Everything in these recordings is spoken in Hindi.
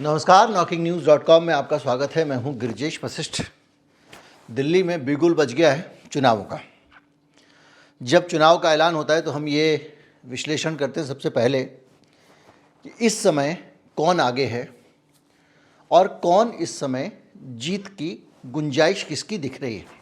नमस्कार, knocking-news.com में आपका स्वागत है। मैं हूं गिरिजेश वशिष्ठ। दिल्ली में बिगुल बज गया है चुनावों का। जब चुनाव का ऐलान होता है तो हम ये विश्लेषण करते हैं सबसे पहले कि इस समय कौन आगे है और कौन इस समय जीत की गुंजाइश किसकी दिख रही है।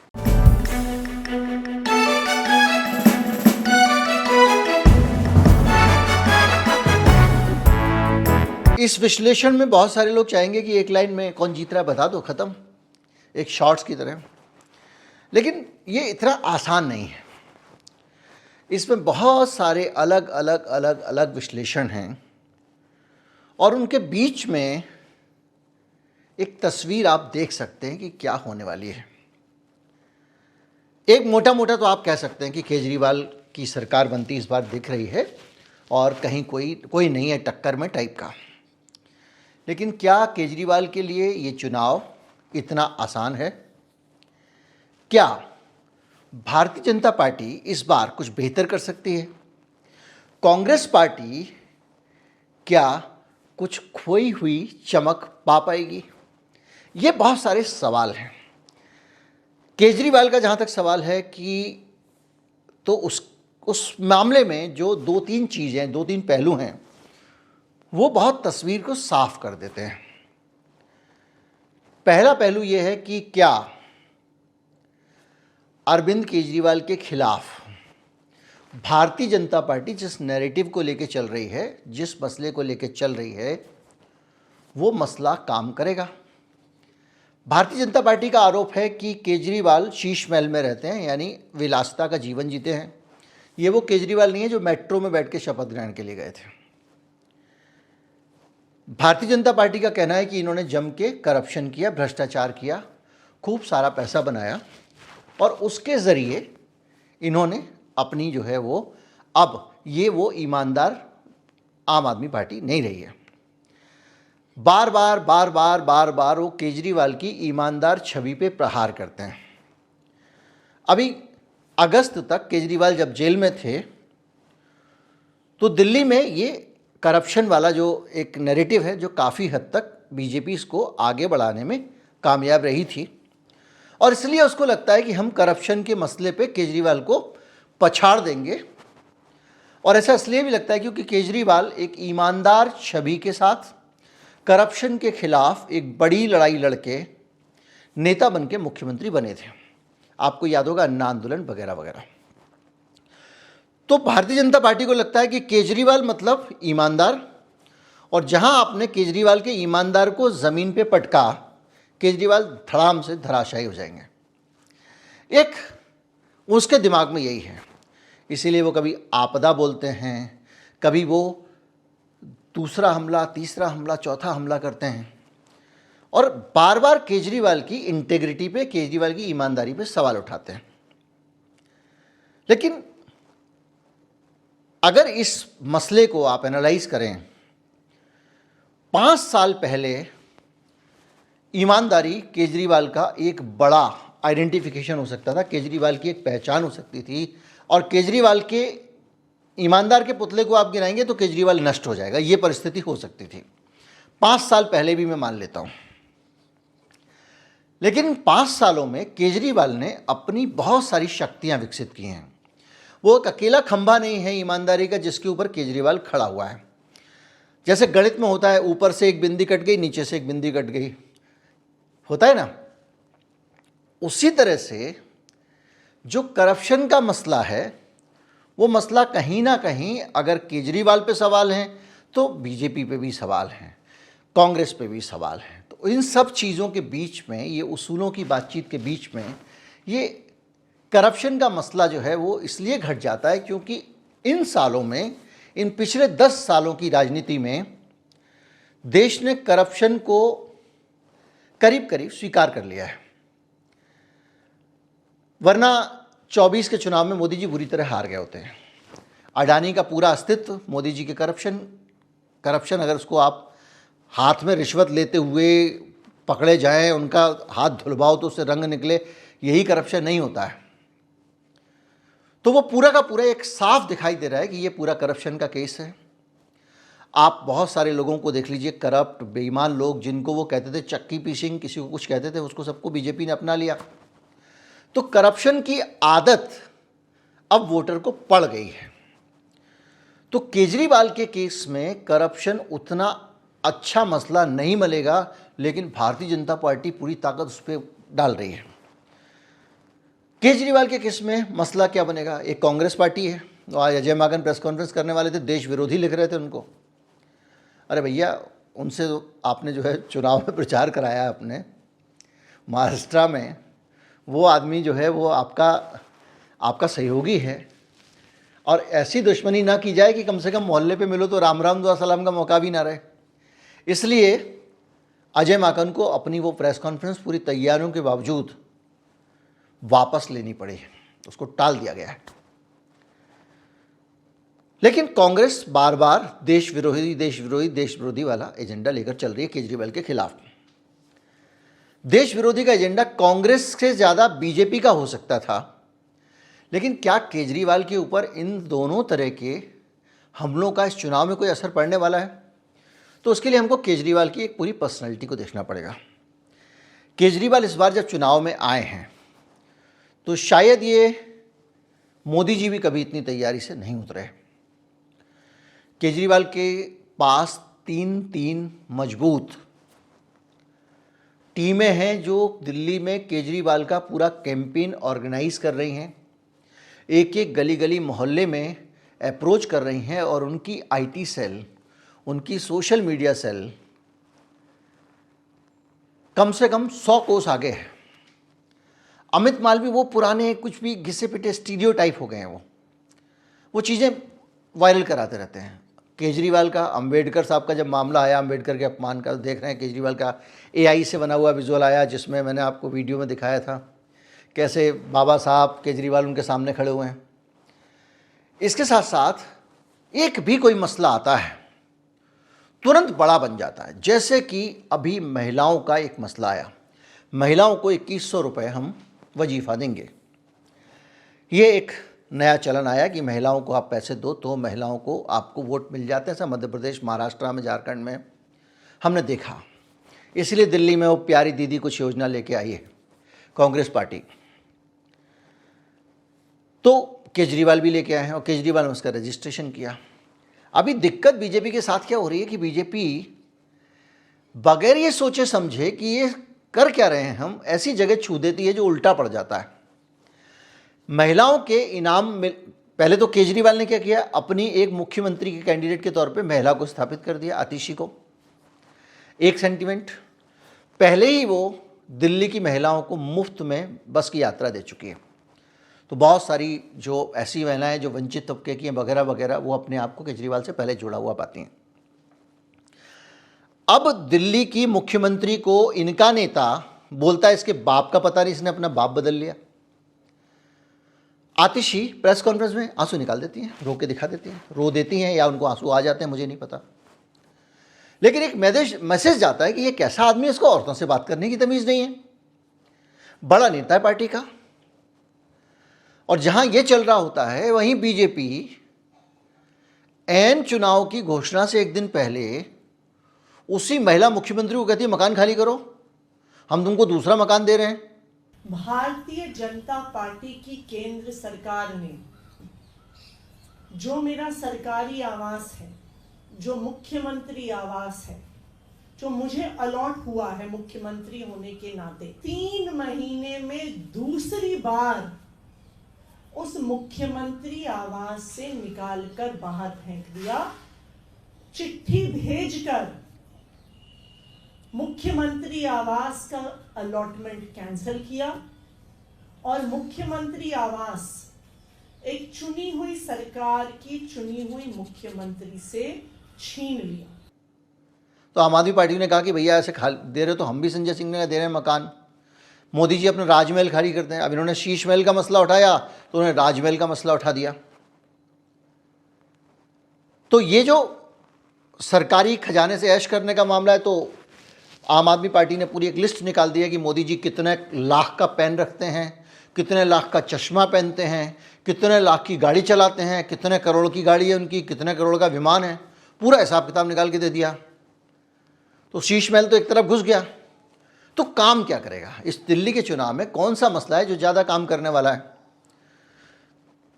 इस विश्लेषण में बहुत सारे लोग चाहेंगे कि एक लाइन में कौन जीत रहा है बता दो, ख़त्म, एक शॉर्ट्स की तरह। लेकिन ये इतना आसान नहीं है। इसमें बहुत सारे अलग अलग विश्लेषण हैं और उनके बीच में एक तस्वीर आप देख सकते हैं कि क्या होने वाली है। एक मोटा मोटा तो आप कह सकते हैं कि केजरीवाल की सरकार बनती इस बार दिख रही है और कहीं कोई नहीं है टक्कर में टाइप का। लेकिन क्या केजरीवाल के लिए ये चुनाव इतना आसान है? क्या भारतीय जनता पार्टी इस बार कुछ बेहतर कर सकती है? कांग्रेस पार्टी क्या कुछ खोई हुई चमक पा पाएगी? ये बहुत सारे सवाल हैं। केजरीवाल का जहाँ तक सवाल है कि तो उस मामले में जो दो तीन पहलू हैं वो बहुत तस्वीर को साफ कर देते हैं। पहला पहलू ये है कि क्या अरविंद केजरीवाल के खिलाफ भारतीय जनता पार्टी जिस नैरेटिव को लेकर चल रही है, जिस मसले को लेकर चल रही है, वो मसला काम करेगा। भारतीय जनता पार्टी का आरोप है कि केजरीवाल शीश महल में रहते हैं, यानी विलासिता का जीवन जीते हैं। ये वो केजरीवाल नहीं है जो मेट्रो में बैठ के शपथ ग्रहण के लिए गए थे। भारतीय जनता पार्टी का कहना है कि इन्होंने जम के करप्शन किया, भ्रष्टाचार किया, खूब सारा पैसा बनाया और उसके ज़रिए इन्होंने अपनी जो है वो वो ईमानदार आम आदमी पार्टी नहीं रही है। बार बार वो केजरीवाल की ईमानदार छवि पे प्रहार करते हैं। अभी अगस्त तक केजरीवाल जब जेल में थे तो दिल्ली में ये करप्शन वाला जो एक नैरेटिव है जो काफ़ी हद तक बीजेपी इसको आगे बढ़ाने में कामयाब रही थी और इसलिए उसको लगता है कि हम करप्शन के मसले पे केजरीवाल को पछाड़ देंगे। और ऐसा इसलिए भी लगता है क्योंकि केजरीवाल एक ईमानदार छवि के साथ करप्शन के खिलाफ एक बड़ी लड़ाई लड़के नेता बन के मुख्यमंत्री बने थे। आपको याद होगा अन्ना आंदोलन वगैरह वगैरह। तो भारतीय जनता पार्टी को लगता है कि केजरीवाल मतलब ईमानदार, और जहां आपने केजरीवाल के ईमानदार को ज़मीन पे पटका, केजरीवाल धड़ाम से धराशायी हो जाएंगे। एक उसके दिमाग में यही है, इसीलिए वो कभी आपदा बोलते हैं, कभी वो दूसरा हमला, तीसरा हमला, चौथा हमला करते हैं और बार बार केजरीवाल की इंटेग्रिटी पे, केजरीवाल की ईमानदारी पे सवाल उठाते हैं। लेकिन अगर इस मसले को आप एनालाइज करें, 5 साल पहले ईमानदारी केजरीवाल का एक बड़ा आइडेंटिफिकेशन हो सकता था, केजरीवाल की एक पहचान हो सकती थी और केजरीवाल के ईमानदार के पुतले को आप गिराएंगे तो केजरीवाल नष्ट हो जाएगा, ये परिस्थिति हो सकती थी। 5 साल पहले भी मैं मान लेता हूं। लेकिन 5 सालों में केजरीवाल ने अपनी बहुत सारी शक्तियां विकसित की हैं। वो एक अकेला खंभा नहीं है ईमानदारी का जिसके ऊपर केजरीवाल खड़ा हुआ है। जैसे गणित में होता है, ऊपर से एक बिंदी कट गई, नीचे से एक बिंदी कट गई, होता है ना। उसी तरह से जो करप्शन का मसला है वो मसला कहीं ना कहीं अगर केजरीवाल पे सवाल हैं तो बीजेपी पे भी सवाल हैं, कांग्रेस पे भी सवाल हैं। तो इन सब चीज़ों के बीच में, ये उसूलों की बातचीत के बीच में, ये करप्शन का मसला जो है वो इसलिए घट जाता है क्योंकि इन सालों में, इन पिछले 10 सालों की राजनीति में देश ने करप्शन को करीब करीब स्वीकार कर लिया है। वरना 24 के चुनाव में मोदी जी बुरी तरह हार गए होते हैं। अडानी का पूरा अस्तित्व मोदी जी के करप्शन अगर उसको आप हाथ में रिश्वत लेते हुए पकड़े जाएं, उनका हाथ धुलवाओ तो उससे रंग निकले, यही करप्शन नहीं होता है। तो वो पूरा का पूरा एक साफ दिखाई दे रहा है कि ये पूरा करप्शन का केस है। आप बहुत सारे लोगों को देख लीजिए, करप्ट बेईमान लोग, जिनको वो कहते थे चक्की पीसिंग, किसी को कुछ कहते थे, उसको सबको बीजेपी ने अपना लिया। तो करप्शन की आदत अब वोटर को पड़ गई है। तो केजरीवाल के केस में करप्शन उतना अच्छा मसला नहीं मिलेगा, लेकिन भारतीय जनता पार्टी पूरी ताकत उस पर डाल रही है। केजरीवाल के केस में मसला क्या बनेगा? एक कांग्रेस पार्टी है, तो आज अजय माकन प्रेस कॉन्फ्रेंस करने वाले थे, देश विरोधी लिख रहे थे उनको। अरे भैया, उनसे तो आपने जो है चुनाव में प्रचार कराया अपने महाराष्ट्र में, वो आदमी जो है वो आपका सहयोगी है, और ऐसी दुश्मनी ना की जाए कि कम से कम मोहल्ले पे मिलो तो राम राम दुआ सलाम का मौका भी ना रहे। इसलिए अजय माकन को अपनी वो प्रेस कॉन्फ्रेंस पूरी तैयारियों के बावजूद वापस लेनी पड़ी, उसको टाल दिया गया है। लेकिन कांग्रेस बार बार देश विरोधी वाला एजेंडा लेकर चल रही है केजरीवाल के खिलाफ। देश विरोधी का एजेंडा कांग्रेस से ज़्यादा बीजेपी का हो सकता था, लेकिन क्या केजरीवाल के ऊपर इन दोनों तरह के हमलों का इस चुनाव में कोई असर पड़ने वाला है? तो उसके लिए हमको केजरीवाल की एक पूरी पर्सनैलिटी को देखना पड़ेगा। केजरीवाल इस बार जब चुनाव में आए हैं तो शायद ये मोदी जी भी कभी इतनी तैयारी से नहीं उतरे। केजरीवाल के पास तीन मजबूत टीमें हैं जो दिल्ली में केजरीवाल का पूरा कैंपेन ऑर्गेनाइज कर रही हैं, एक एक गली गली मोहल्ले में अप्रोच कर रही हैं, और उनकी आईटी सेल, उनकी सोशल मीडिया सेल कम से कम 100 कोस आगे है। अमित मालवीय वो पुराने कुछ भी घिसे पिटे स्टीरियोटाइप हो गए हैं, वो चीज़ें वायरल कराते रहते हैं। केजरीवाल का अंबेडकर साहब का जब मामला आया, अंबेडकर के अपमान का, देख रहे हैं केजरीवाल का एआई से बना हुआ विजुअल आया, जिसमें मैंने आपको वीडियो में दिखाया था कैसे बाबा साहब केजरीवाल उनके सामने खड़े हुए हैं। इसके साथ साथ एक भी कोई मसला आता है तुरंत बड़ा बन जाता है। जैसे कि अभी महिलाओं का एक मसला आया, महिलाओं को 2100 रुपये हम वजीफ़ा देंगे। ये एक नया चलन आया कि महिलाओं को आप पैसे दो तो महिलाओं को आपको वोट मिल जाते हैं। ऐसा मध्य प्रदेश, महाराष्ट्र में, झारखंड में हमने देखा। इसलिए दिल्ली में वो प्यारी दीदी कुछ योजना लेके आई है कांग्रेस पार्टी, तो केजरीवाल भी लेके आए हैं, और केजरीवाल ने उसका रजिस्ट्रेशन किया। अभी दिक्कत बीजेपी के साथ क्या हो रही है कि बीजेपी बगैर ये सोचे समझे कि ये कर क्या रहे हैं हम, ऐसी जगह छू देती है जो उल्टा पड़ जाता है। महिलाओं के इनाम में पहले तो केजरीवाल ने क्या किया, अपनी एक मुख्यमंत्री के कैंडिडेट के तौर पे महिला को स्थापित कर दिया, आतिशी को। एक सेंटिमेंट, पहले ही वो दिल्ली की महिलाओं को मुफ्त में बस की यात्रा दे चुकी है। तो बहुत सारी जो ऐसी महिलाएं जो वंचित तबके की हैं वगैरह वगैरह, वो अपने आप को केजरीवाल से पहले जुड़ा हुआ पाती हैं। अब दिल्ली की मुख्यमंत्री को इनका नेता बोलता है इसके बाप का पता नहीं, इसने अपना बाप बदल लिया। आतिशी प्रेस कॉन्फ्रेंस में आंसू निकाल देती हैं, रो के दिखा देती हैं, रो देती हैं या उनको आंसू आ जाते हैं, मुझे नहीं पता। लेकिन एक मैसेज जाता है कि ये कैसा आदमी है, इसको औरतों से बात करने की तमीज़ नहीं है। बड़ा नेता है पार्टी का, और जहां ये चल रहा होता है वहीं बीजेपी एन चुनाव की घोषणा से एक दिन पहले उसी महिला मुख्यमंत्री को कहती है मकान खाली करो, हम तुमको दूसरा मकान दे रहे हैं। भारतीय जनता पार्टी की केंद्र सरकार ने जो मेरा सरकारी आवास है, जो मुख्यमंत्री आवास है, जो मुझे अलॉट हुआ है मुख्यमंत्री होने के नाते, 3 महीने में दूसरी बार उस मुख्यमंत्री आवास से निकालकर बाहर फेंक दिया, चिट्ठी भेजकर मुख्यमंत्री आवास का अलॉटमेंट कैंसिल किया, और मुख्यमंत्री आवास एक चुनी हुई सरकार की चुनी हुई मुख्यमंत्री से छीन लिया। तो आम आदमी पार्टी ने कहा कि भैया ऐसे दे रहे हो तो हम भी संजय सिंह ने दे रहे हैं मकान, मोदी जी अपना राजमहल खाली करते हैं। अब इन्होंने शीश महल का मसला उठाया तो उन्होंने राजमहल का मसला उठा दिया। तो ये जो सरकारी खजाने से ऐश करने का मामला है, तो आम आदमी पार्टी ने पूरी एक लिस्ट निकाल दी है कि मोदी जी कितने लाख का पेन रखते हैं, कितने लाख का चश्मा पहनते हैं, कितने लाख की गाड़ी चलाते हैं, कितने करोड़ की गाड़ी है उनकी, कितने करोड़ का विमान है। पूरा हिसाब किताब निकाल के दे दिया। तो शीश महल तो एक तरफ घुस गया। तो काम क्या करेगा इस दिल्ली के चुनाव में? कौन सा मसला है जो ज़्यादा काम करने वाला है?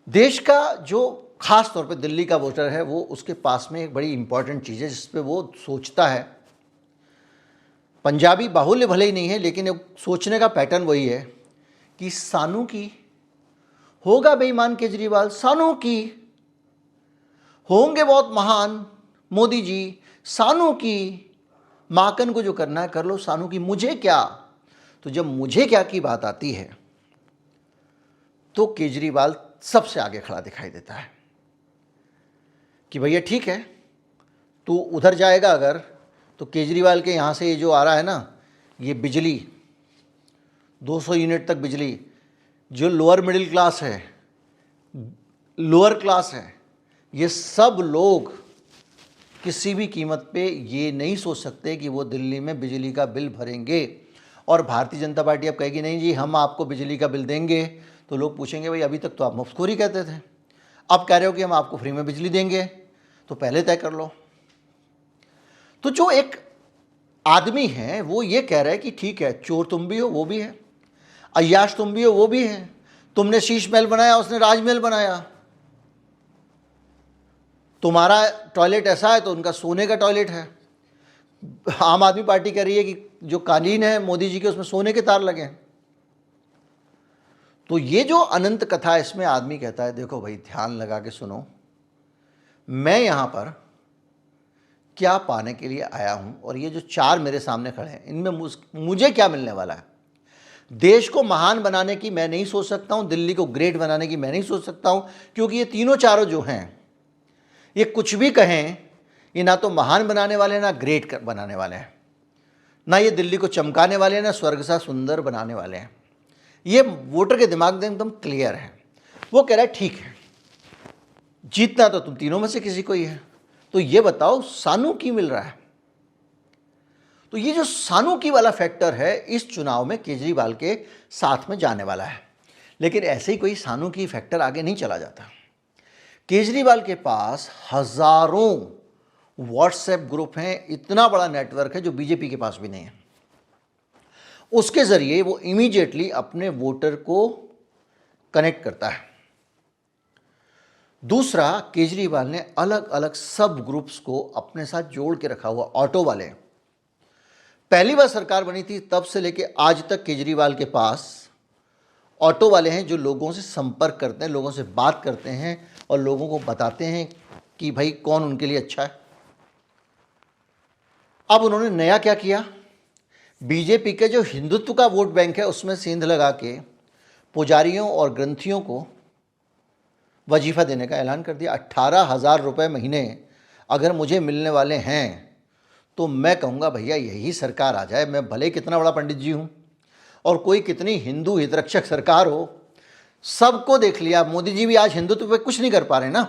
देश का जो खास तौर पे दिल्ली का वोटर है, वो उसके पास में एक बड़ी इंपॉर्टेंट चीज़ है जिस पे वो सोचता है। पंजाबी बाहुल्य भले ही नहीं है, लेकिन एक सोचने का पैटर्न वही है कि सानू की होगा बेईमान केजरीवाल, सानू की होंगे बहुत महान मोदी जी, सानू की माकन को जो करना है कर लो, सानू की मुझे क्या। तो जब मुझे क्या की बात आती है तो केजरीवाल सबसे आगे खड़ा दिखाई देता है कि भैया ठीक है, तू उधर जाएगा अगर, तो केजरीवाल के यहाँ से ये जो आ रहा है ना, ये बिजली 200 यूनिट तक बिजली, जो लोअर मिडिल क्लास है, लोअर क्लास है, ये सब लोग किसी भी कीमत पे ये नहीं सोच सकते कि वो दिल्ली में बिजली का बिल भरेंगे। और भारतीय जनता पार्टी अब कहेगी नहीं जी हम आपको बिजली का बिल देंगे, तो लोग पूछेंगे भाई अभी तक तो आप मुफ्तखोरी कहते थे, अब कह रहे हो कि हम आपको फ्री में बिजली देंगे, तो पहले तय कर लो। तो जो एक आदमी है वो ये कह रहा है कि ठीक है, चोर तुम भी हो वो भी है, अय्याश तुम भी हो वो भी है, तुमने शीश महल बनाया उसने राजमहल बनाया, तुम्हारा टॉयलेट ऐसा है तो उनका सोने का टॉयलेट है। आम आदमी पार्टी कह रही है कि जो कालीन है मोदी जी के उसमें सोने के तार लगे हैं। तो ये जो अनंत कथा है, इसमें आदमी कहता है देखो भाई ध्यान लगा के सुनो, मैं यहाँ पर क्या पाने के लिए आया हूँ और ये जो चार मेरे सामने खड़े हैं इनमें मुझे क्या मिलने वाला है। देश को महान बनाने की मैं नहीं सोच सकता हूँ, दिल्ली को ग्रेट बनाने की मैं नहीं सोच सकता हूँ, क्योंकि ये तीनों चारों जो हैं ये कुछ भी कहें, ये ना तो महान बनाने वाले हैं ना ग्रेट बनाने वाले हैं, ना ये दिल्ली को चमकाने वाले हैं ना स्वर्ग सा सुंदर बनाने वाले हैं। ये वोटर के दिमाग में एकदम क्लियर है। वो कह रहा है ठीक है, जीतना तो तुम तीनों में से किसी को ही है, तो ये बताओ सानू की मिल रहा है। तो ये जो सानू की वाला फैक्टर है इस चुनाव में केजरीवाल के साथ में जाने वाला है। लेकिन ऐसे ही कोई सानू की फैक्टर आगे नहीं चला जाता। केजरीवाल के पास हजारों व्हाट्सएप ग्रुप हैं, इतना बड़ा नेटवर्क है जो बीजेपी के पास भी नहीं है। उसके ज़रिए वो इमीडिएटली अपने वोटर को कनेक्ट करता है। दूसरा, केजरीवाल ने अलग अलग सब ग्रुप्स को अपने साथ जोड़ के रखा हुआ। ऑटो वाले, पहली बार सरकार बनी थी तब से लेके आज तक केजरीवाल के पास ऑटो वाले हैं जो लोगों से संपर्क करते हैं, लोगों से बात करते हैं और लोगों को बताते हैं कि भाई कौन उनके लिए अच्छा है। अब उन्होंने नया क्या किया, बीजेपी के जो हिंदुत्व का वोट बैंक है उसमें सेंध लगा के पुजारियों और ग्रंथियों को वजीफ़ा देने का ऐलान कर दिया। 18,000 रुपये महीने अगर मुझे मिलने वाले हैं तो मैं कहूँगा भैया यही सरकार आ जाए, मैं भले कितना बड़ा पंडित जी हूँ और कोई कितनी हिंदू हितरक्षक सरकार हो, सबको देख लिया। मोदी जी भी आज हिंदुत्व पे कुछ नहीं कर पा रहे ना,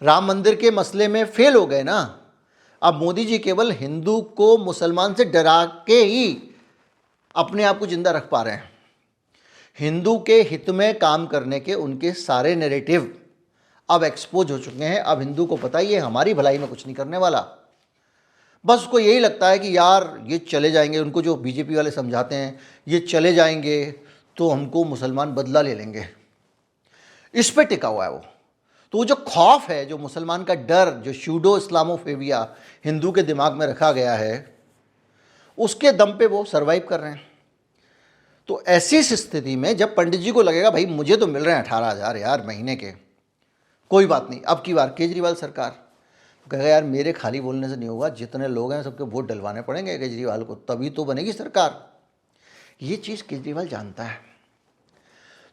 राम मंदिर के मसले में फेल हो गए ना। अब मोदी जी केवल हिंदू को मुसलमान से डरा के ही अपने आप को जिंदा रख पा रहे हैं। हिंदू के हित में काम करने के उनके सारे नैरेटिव अब एक्सपोज हो चुके हैं। अब हिंदू को पता ही है हमारी भलाई में कुछ नहीं करने वाला, बस उसको यही लगता है कि यार ये चले जाएंगे, उनको जो बीजेपी वाले समझाते हैं ये चले जाएंगे तो हमको मुसलमान बदला ले लेंगे, इस पे टिका हुआ है वो। तो वो जो खौफ है, जो मुसलमान का डर, जो शूडो इस्लामोफेबिया हिंदू के दिमाग में रखा गया है, उसके दम पे वो सरवाइव कर रहे हैं। तो ऐसी स्थिति में जब पंडित जी को लगेगा भाई मुझे तो मिल रहे हैं 18,000 यार महीने के, कोई बात नहीं, अब की बार केजरीवाल सरकार कहेगा यार मेरे खाली बोलने से नहीं होगा, जितने लोग हैं सबके वोट डलवाने पड़ेंगे केजरीवाल को, तभी तो बनेगी सरकार। ये चीज़ केजरीवाल जानता है।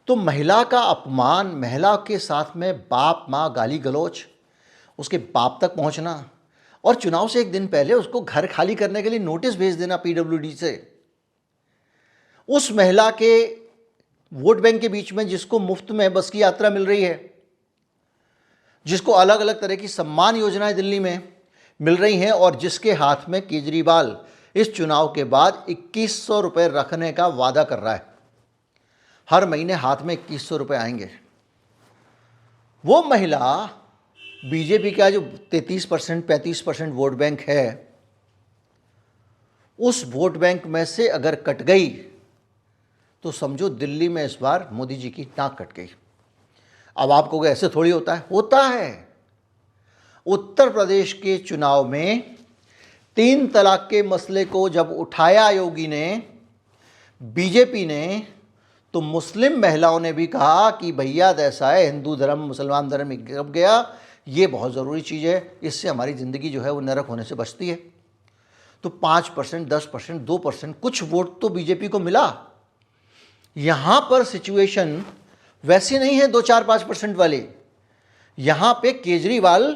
तो महिला का अपमान, महिला के साथ में बाप माँ गाली गलौच, उसके बाप तक पहुंचना और चुनाव से एक दिन पहले उसको घर खाली करने के लिए नोटिस भेज देना पीडब्ल्यूडी से, उस महिला के वोट बैंक के बीच में जिसको मुफ्त में बस की यात्रा मिल रही है, जिसको अलग अलग तरह की सम्मान योजनाएं दिल्ली में मिल रही हैं और जिसके हाथ में केजरीवाल इस चुनाव के बाद 2100 रुपये रखने का वादा कर रहा है। हर महीने हाथ में 2100 रुपये आएंगे। वो महिला बीजेपी का जो 33% 35% वोट बैंक है, उस वोट बैंक में से अगर कट गई तो समझो दिल्ली में इस बार मोदी जी की नाक कट गई। अब आप कहोगे ऐसे थोड़ी होता है। उत्तर प्रदेश के चुनाव में 3 तलाक के मसले को जब उठाया योगी ने, बीजेपी ने, तो मुस्लिम महिलाओं ने भी कहा कि भैया ऐसा है, हिंदू धर्म मुसलमान धर्म कब गया, ये बहुत ज़रूरी चीज़ है, इससे हमारी ज़िंदगी जो है वो नरक होने से बचती है। तो 5%, 10%, 2% कुछ वोट तो बीजेपी को मिला। यहाँ पर सिचुएशन वैसी नहीं है 2-4-5% वाली। यहाँ पे केजरीवाल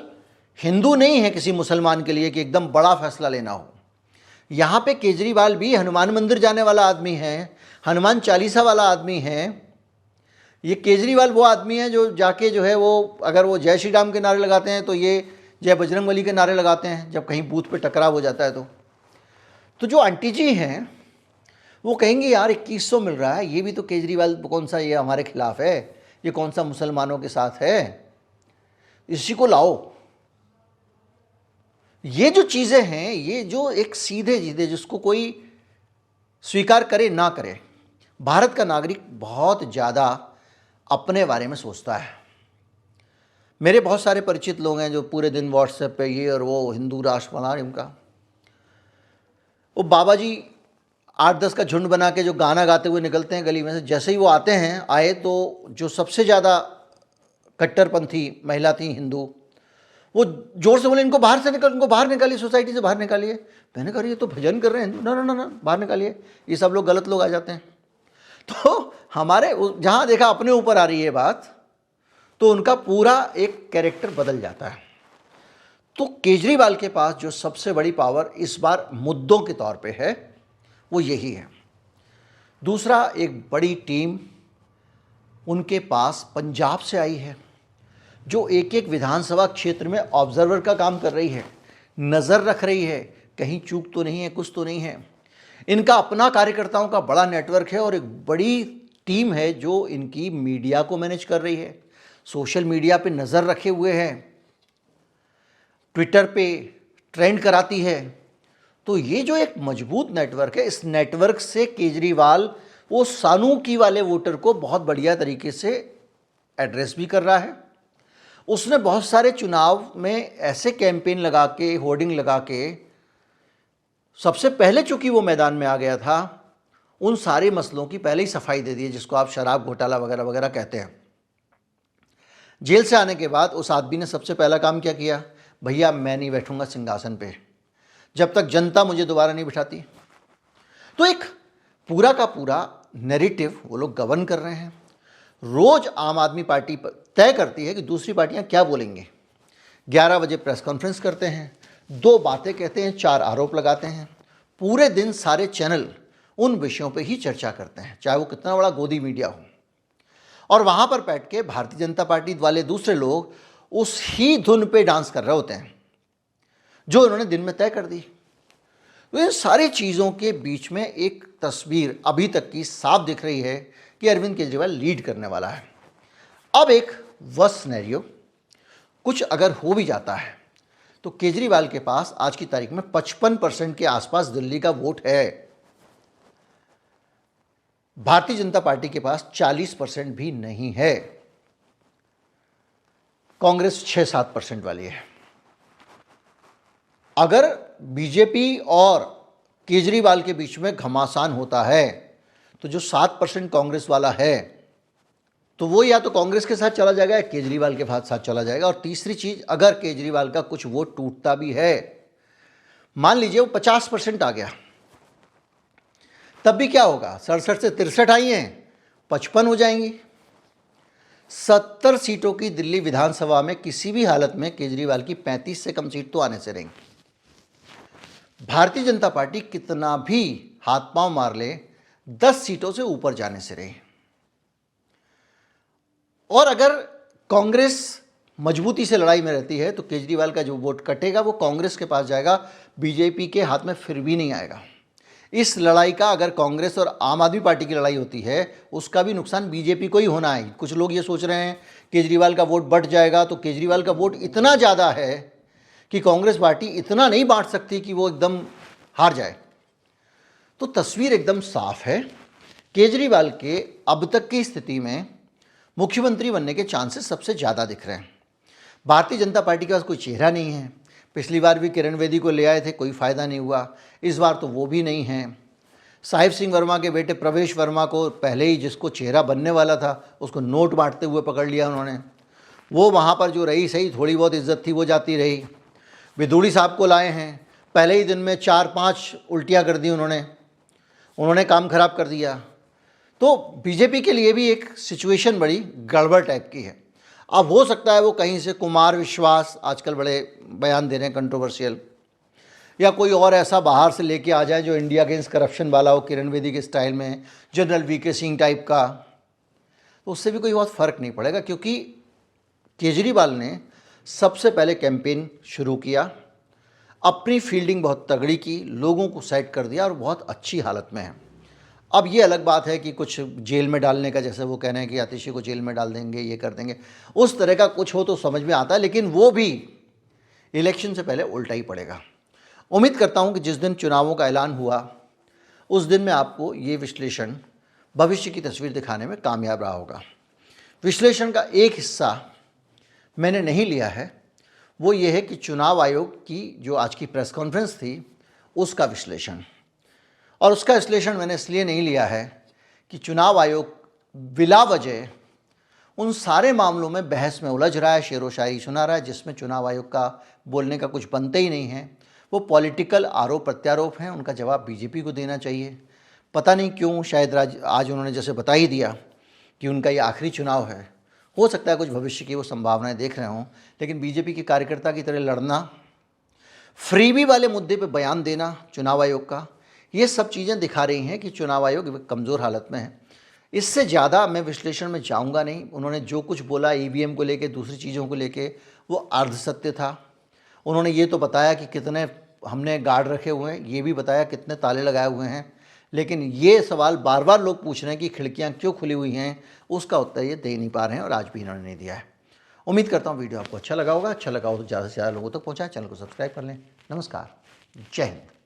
हिंदू नहीं है किसी मुसलमान के लिए कि एकदम बड़ा फैसला लेना हो। यहाँ पे केजरीवाल भी हनुमान मंदिर जाने वाला आदमी है, हनुमान चालीसा वाला आदमी है। ये केजरीवाल वो आदमी है जो जाके जो है वो अगर वो जय श्री राम के नारे लगाते हैं तो ये जय बजरंगबली के नारे लगाते हैं जब कहीं बूथ पे टकराव हो जाता है। तो जो आंटी जी हैं वो कहेंगे यार 2100 मिल रहा है, ये भी तो केजरीवाल कौन सा ये हमारे खिलाफ है, ये कौन सा मुसलमानों के साथ है, इसी को लाओ। ये जो चीज़ें हैं, ये जो एक सीधे सीधे जिसको कोई स्वीकार करे ना करे, भारत का नागरिक बहुत ज़्यादा अपने बारे में सोचता है। मेरे बहुत सारे परिचित लोग हैं जो पूरे दिन व्हाट्सएप पे ये और वो हिंदू राष्ट्र बना रहे, उनका वो बाबा जी 8-10 का झुंड बना के जो गाना गाते हुए निकलते हैं गली में से, जैसे ही वो आए तो जो सबसे ज़्यादा कट्टरपंथी महिला थी हिंदू, वो जोर से बोले इनको बाहर निकालिए, सोसाइटी से बाहर निकालिए। मैंने कहा ये तो भजन कर रहे हैं हिंदू, ना बाहर निकालिए, ये सब लोग गलत लोग आ जाते हैं। तो हमारे जहाँ देखा अपने ऊपर आ रही है बात, तो उनका पूरा एक कैरेक्टर बदल जाता है। तो केजरीवाल के पास जो सबसे बड़ी पावर इस बार मुद्दों के तौर पे है वो यही है। दूसरा, एक बड़ी टीम उनके पास पंजाब से आई है जो एक एक विधानसभा क्षेत्र में ऑब्जर्वर का काम कर रही है, नज़र रख रही है, कहीं चूक तो नहीं है, कुछ तो नहीं है। इनका अपना कार्यकर्ताओं का बड़ा नेटवर्क है और एक बड़ी टीम है जो इनकी मीडिया को मैनेज कर रही है, सोशल मीडिया पे नज़र रखे हुए हैं, ट्विटर पे ट्रेंड कराती है। तो ये जो एक मजबूत नेटवर्क है, इस नेटवर्क से केजरीवाल वो सानूकी वाले वोटर को बहुत बढ़िया तरीके से एड्रेस भी कर रहा है। उसने बहुत सारे चुनाव में ऐसे कैंपेन लगा के, होर्डिंग लगा के, सबसे पहले चूंकि वो मैदान में आ गया था, उन सारे मसलों की पहले ही सफाई दे दी है, जिसको आप शराब घोटाला वगैरह वगैरह कहते हैं। जेल से आने के बाद उस आदमी ने सबसे पहला काम क्या किया, भैया मैं नहीं बैठूंगा सिंहासन पे जब तक जनता मुझे दोबारा नहीं बिठाती। तो एक पूरा का पूरा नैरेटिव वो लोग गवर्न कर रहे हैं। रोज आम आदमी पार्टी तय करती है कि दूसरी पार्टियां क्या बोलेंगे। 11 बजे प्रेस कॉन्फ्रेंस करते हैं, 2 बातें कहते हैं, 4 आरोप लगाते हैं। पूरे दिन सारे चैनल उन विषयों पे ही चर्चा करते हैं, चाहे वो कितना बड़ा गोदी मीडिया हो। और वहाँ पर बैठ के भारतीय जनता पार्टी वाले दूसरे लोग उस ही धुन पे डांस कर रहे होते हैं जो उन्होंने दिन में तय कर दी। तो इन सारी चीज़ों के बीच में एक तस्वीर अभी तक की साफ दिख रही है कि अरविंद केजरीवाल लीड करने वाला है। अब एक वर्स्ट सिनेरियो कुछ अगर हो भी जाता है तो केजरीवाल के पास आज की तारीख में 55% के आसपास दिल्ली का वोट है। भारतीय जनता पार्टी के पास 40% भी नहीं है। कांग्रेस 6-7% वाली है। अगर बीजेपी और केजरीवाल के बीच में घमासान होता है तो जो 7% कांग्रेस वाला है तो वो या तो कांग्रेस के साथ चला जाएगा या केजरीवाल के साथ चला जाएगा। और तीसरी चीज, अगर केजरीवाल का कुछ वोट टूटता भी है, मान लीजिए वो 50% आ गया, तब भी क्या होगा, 67 से 63 आई हैं, 55 हो जाएंगी। 70 सीटों की दिल्ली विधानसभा में किसी भी हालत में केजरीवाल की 35 से कम सीट तो आने से रहेंगी। भारतीय जनता पार्टी कितना भी हाथ पांव मार ले, 10 सीटों से ऊपर जाने से रहे। और अगर कांग्रेस मजबूती से लड़ाई में रहती है तो केजरीवाल का जो वोट कटेगा वो कांग्रेस के पास जाएगा, बीजेपी के हाथ में फिर भी नहीं आएगा। इस लड़ाई का अगर कांग्रेस और आम आदमी पार्टी की लड़ाई होती है, उसका भी नुकसान बीजेपी को ही होना है। कुछ लोग ये सोच रहे हैं केजरीवाल का वोट बढ़ जाएगा, तो केजरीवाल का वोट इतना ज़्यादा है कि कांग्रेस पार्टी इतना नहीं बांट सकती कि वो एकदम हार जाए। तो तस्वीर एकदम साफ है। केजरीवाल के अब तक की स्थिति में मुख्यमंत्री बनने के चांसेस सबसे ज़्यादा दिख रहे हैं। भारतीय जनता पार्टी के पास कोई चेहरा नहीं है। पिछली बार भी किरण बेदी को ले आए थे, कोई फ़ायदा नहीं हुआ। इस बार तो वो भी नहीं है। साहिब सिंह वर्मा के बेटे प्रवेश वर्मा को पहले ही जिसको चेहरा बनने वाला था, उसको नोट बांटते हुए पकड़ लिया उन्होंने। वो वहाँ पर जो रही सही, थोड़ी बहुत इज्जत थी वो जाती रही। विदुड़ी साहब को लाए हैं, पहले ही दिन में 4-5 उल्टियाँ कर दी उन्होंने काम खराब कर दिया। तो बीजेपी के लिए भी एक सिचुएशन बड़ी गड़बड़ टाइप की है। अब हो सकता है वो कहीं से कुमार विश्वास आजकल बड़े बयान दे रहे हैं कंट्रोवर्शियल, या कोई और ऐसा बाहर से लेके आ जाए जो इंडिया अगेंस्ट करप्शन वाला हो, किरण बेदी के स्टाइल में, जनरल वीके सिंह टाइप का। तो उससे भी कोई बहुत फ़र्क नहीं पड़ेगा, क्योंकि केजरीवाल ने सबसे पहले कैंपेन शुरू किया, अपनी फील्डिंग बहुत तगड़ी की, लोगों को सेट कर दिया और बहुत अच्छी हालत में है। अब ये अलग बात है कि कुछ जेल में डालने का, जैसे वो कह रहे हैं कि आतिशी को जेल में डाल देंगे, ये कर देंगे, उस तरह का कुछ हो तो समझ में आता है, लेकिन वो भी इलेक्शन से पहले उल्टा ही पड़ेगा। उम्मीद करता हूँ कि जिस दिन चुनावों का ऐलान हुआ उस दिन मैं आपको ये विश्लेषण, भविष्य की तस्वीर दिखाने में कामयाब रहा होगा। विश्लेषण का एक हिस्सा मैंने नहीं लिया है, वो ये है कि चुनाव आयोग की जो आज की प्रेस कॉन्फ्रेंस थी उसका विश्लेषण। और उसका विश्लेषण मैंने इसलिए नहीं लिया है कि चुनाव आयोग बिला वजह उन सारे मामलों में बहस में उलझ रहा है, शेरो शायरी सुना रहा है, जिसमें चुनाव आयोग का बोलने का कुछ बनते ही नहीं है। वो पॉलिटिकल आरोप प्रत्यारोप हैं, उनका जवाब बीजेपी को देना चाहिए। पता नहीं क्यों, शायद आज उन्होंने जैसे बता ही दिया कि उनका ये आखिरी चुनाव है। हो सकता है कुछ भविष्य की वो संभावनाएं देख रहे हों, लेकिन बीजेपी के कार्यकर्ता की तरह लड़ना, फ्रीबी वाले मुद्दे पे बयान देना चुनाव आयोग का, ये सब चीज़ें दिखा रही हैं कि चुनाव आयोग कमज़ोर हालत में है। इससे ज़्यादा मैं विश्लेषण में जाऊंगा नहीं। उन्होंने जो कुछ बोला ईवीएम को लेके, दूसरी चीज़ों को लेके, वो अर्ध सत्य था। उन्होंने ये तो बताया कि कितने हमने गार्ड रखे हुए हैं, ये भी बताया कितने ताले लगाए हुए हैं, लेकिन ये सवाल बार बार लोग पूछ रहे हैं कि खिड़कियाँ क्यों खुली हुई हैं, उसका उत्तर ये दे नहीं पा रहे हैं और आज भी इन्होंने नहीं दिया है। उम्मीद करता हूँ वीडियो आपको अच्छा लगा होगा। अच्छा लगा हो तो ज़्यादा से ज़्यादा लोगों तक पहुँचाएं, चैनल को सब्सक्राइब कर लें। नमस्कार, जय हिंद।